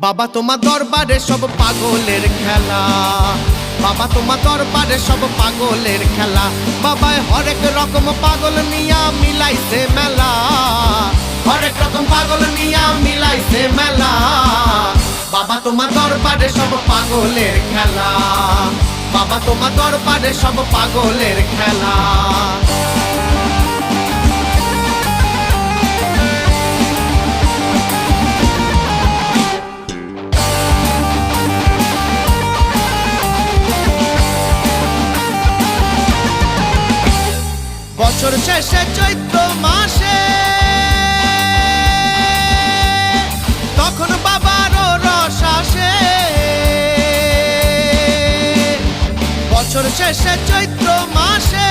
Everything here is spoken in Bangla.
বাবা তোমার দরবারে সব পাগলের খেলা, বাবা তোমার দরবারে সব পাগলের খেলা। বাবায় হরেক রকম পাগল নিয়া মিলাইছে মেলা, হরেক রকম পাগল নিয়া মিলাইছে মেলা। বাবা তোমার দরবারে সব পাগলের খেলা, বাবা তোমার দরবারে সব পাগলের খেলা। বছর শেষে চৈত্র মাসে তখন বাবারও রস আসে, বছর শেষে চৈত্র মাসে